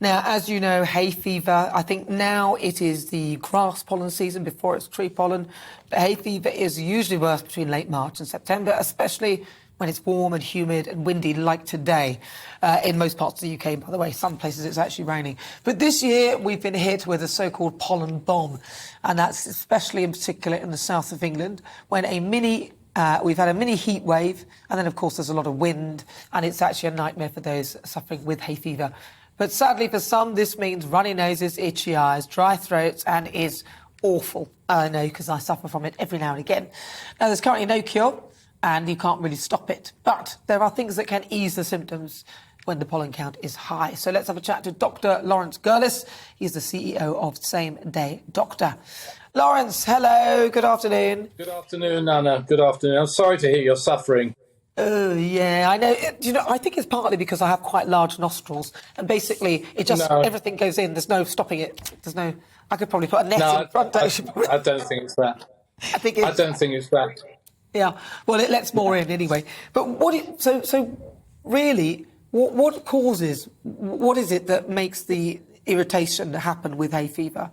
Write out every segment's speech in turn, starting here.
Now, as you know, hay fever, I think now it is the grass pollen season before it's tree pollen. But hay fever is usually worse between late March and September, especially when it's warm and humid and windy like today in most parts of the UK. By the way, some places it's actually raining. But this year we've been hit with a so-called pollen bomb, and that's especially in particular in the south of England when we've had a mini heat wave, and then of course there's a lot of wind, and it's actually a nightmare for those suffering with hay fever. But sadly for some, this means runny noses, itchy eyes, dry throats, and is awful. I know, because I suffer from it every now and again. Now, there's currently no cure, and you can't really stop it. But there are things that can ease the symptoms when the pollen count is high. So let's have a chat to Dr. Laurence Gerlis. He's the CEO of Same Day Doctor. Laurence, hello, good afternoon. Good afternoon, Nana. Good afternoon. I'm sorry to hear you're suffering. Oh, yeah, I know. I think it's partly because I have quite large nostrils, and basically it just, everything goes in. There's no stopping it. I could probably put a net in front. I don't think it's that. I don't think it's that. Yeah, well, it lets more in anyway. But so really, what causes, what is it that makes the irritation happen with hay fever?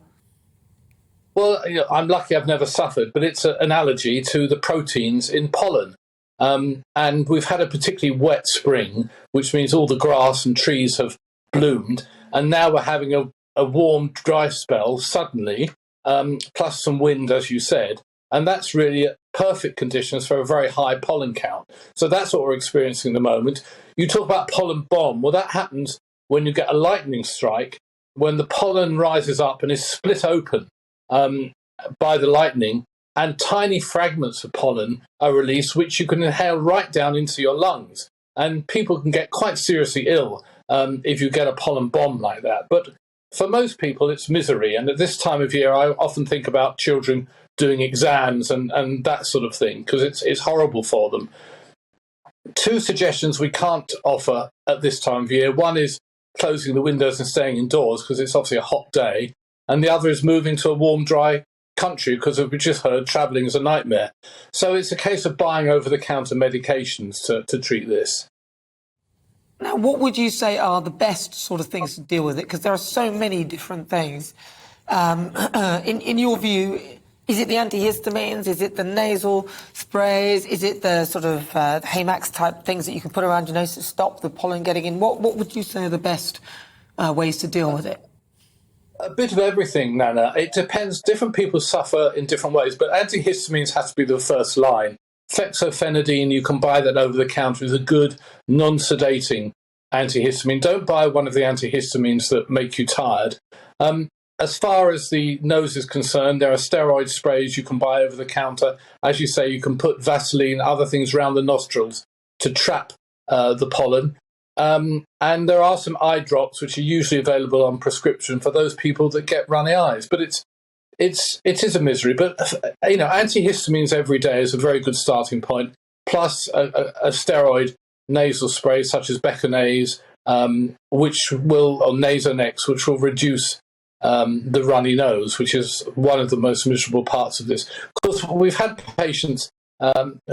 Well, I'm lucky I've never suffered, but it's an allergy to the proteins in pollen. And we've had a particularly wet spring, which means all the grass and trees have bloomed. And now we're having a warm, dry spell suddenly, plus some wind, as you said. And that's really perfect conditions for a very high pollen count. So that's what we're experiencing at the moment. You talk about pollen bomb. Well, that happens when you get a lightning strike, when the pollen rises up and is split open by the lightning, and tiny fragments of pollen are released, which you can inhale right down into your lungs. And people can get quite seriously ill if you get a pollen bomb like that. But for most people, it's misery. And at this time of year, I often think about children doing exams and that sort of thing, because it's horrible for them. Two suggestions we can't offer at this time of year. One is closing the windows and staying indoors, because it's obviously a hot day. And the other is moving to a warm, dry country, because as we just heard, travelling is a nightmare. So it's a case of buying over-the-counter medications to treat this. Now, what would you say are the best sort of things to deal with it? Because there are so many different things. In your view, is it the antihistamines? Is it the nasal sprays? Is it the sort of Haymax type things that you can put around your nose to stop the pollen getting in? What would you say are the best ways to deal with it? A bit of everything, Nana. It depends. Different people suffer in different ways, but antihistamines has to be the first line. Fexofenadine, you can buy that over the counter, is a good non-sedating antihistamine. Don't buy one of the antihistamines that make you tired. As far as the nose is concerned, there are steroid sprays you can buy over the counter. As you say, you can put Vaseline, other things around the nostrils to trap the pollen. And there are some eye drops which are usually available on prescription for those people that get runny eyes. But it is a misery. But antihistamines every day is a very good starting point. Plus a steroid nasal spray such as Beconase, or Nasonex, which will reduce the runny nose, which is one of the most miserable parts of this. Of course, we've had patients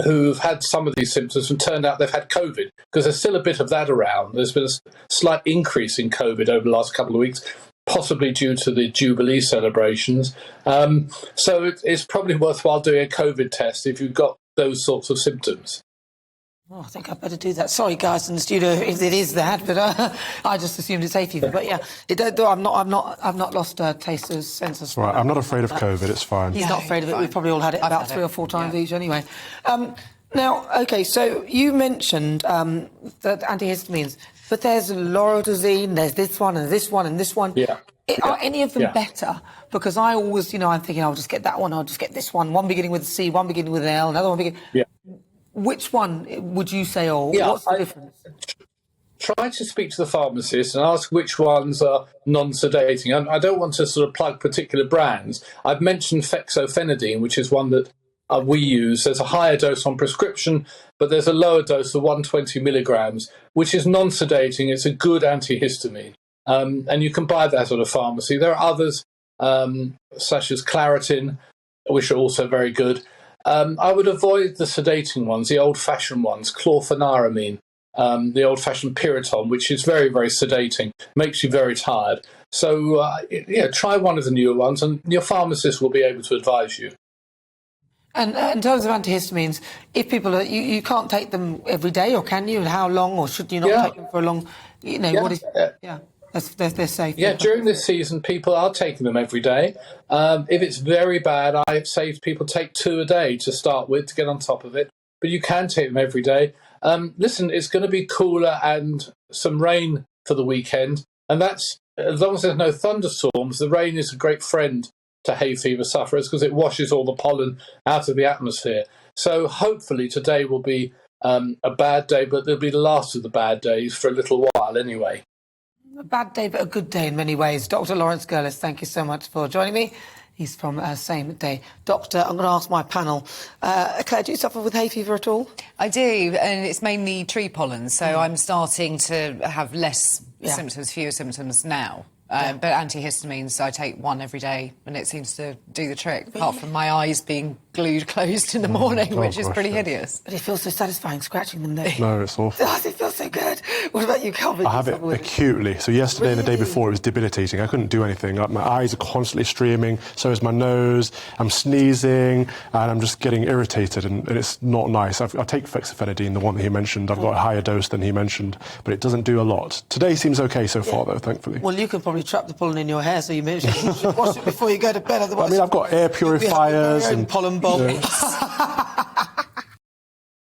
who've had some of these symptoms and turned out they've had COVID, because there's still a bit of that around. There's been a slight increase in COVID over the last couple of weeks, possibly due to the Jubilee celebrations. So it's probably worthwhile doing a COVID test if you've got those sorts of symptoms. Oh, I think I'd better do that. Sorry, guys in the studio, if it is that, but I just assumed it's hay fever. But yeah, I've not lost taste or sense of smell. Right, I'm not afraid of COVID. It's fine. He's not afraid of it. We've probably all had it about 3 or 4 times each, anyway. Now, okay, so you mentioned that antihistamines, but there's loratadine, there's this one and this one and this one. Yeah. Are any of them better? Because I always, I'm thinking, I'll just get that one, I'll just get this one. One beginning with a C, one beginning with an L, another one beginning. Yeah. Which one would you say, what's the difference? Try to speak to the pharmacist and ask which ones are non-sedating. And I don't want to sort of plug particular brands. I've mentioned Fexofenadine, which is one that we use. There's a higher dose on prescription, but there's a lower dose of 120 milligrams, which is non-sedating. It's a good antihistamine. And you can buy that at a pharmacy. There are others, such as Claritin, which are also very good. I would avoid the sedating ones, the old-fashioned ones, chlorpheniramine. the old-fashioned Piriton, which is very, very sedating, makes you very tired. So, try one of the newer ones, and your pharmacist will be able to advise you. And in terms of antihistamines, if people are, you can't take them every day, or can you? And how long, or should you not take them for a long? What is? They're safe. Yeah, during this season, people are taking them every day. If it's very bad, I say to people, take 2 a day to start with to get on top of it. But you can take them every day. Listen, it's going to be cooler and some rain for the weekend, and that's as long as there's no thunderstorms. The rain is a great friend to hay fever sufferers because it washes all the pollen out of the atmosphere. So hopefully today will be a bad day, but it'll be the last of the bad days for a little while anyway. A bad day, but a good day in many ways. Dr. Laurence Gerlis, thank you so much for joining me. He's from Same Day. Doctor, I'm going to ask my panel. Claire, do you suffer with hay fever at all? I do, and it's mainly tree pollen, so I'm starting to have less symptoms, fewer symptoms now. But antihistamines, I take 1 every day, and it seems to do the trick, apart from my eyes being glued closed in the morning, which is pretty hideous. But it feels so satisfying scratching them, though. No, it's awful. Oh, it feels so good. What about you, Calvin? I have it acutely. So yesterday and the day before, it was debilitating. I couldn't do anything. My eyes are constantly streaming, so is my nose. I'm sneezing, and I'm just getting irritated, and it's not nice. I take fexofenadine, the one that he mentioned. I've got a higher dose than he mentioned, but it doesn't do a lot. Today seems okay so far, though, thankfully. Well, you can probably trap the pollen in your hair, so you should wash it before you go to bed. Otherwise, I mean, I've got air purifiers and pollen bombs.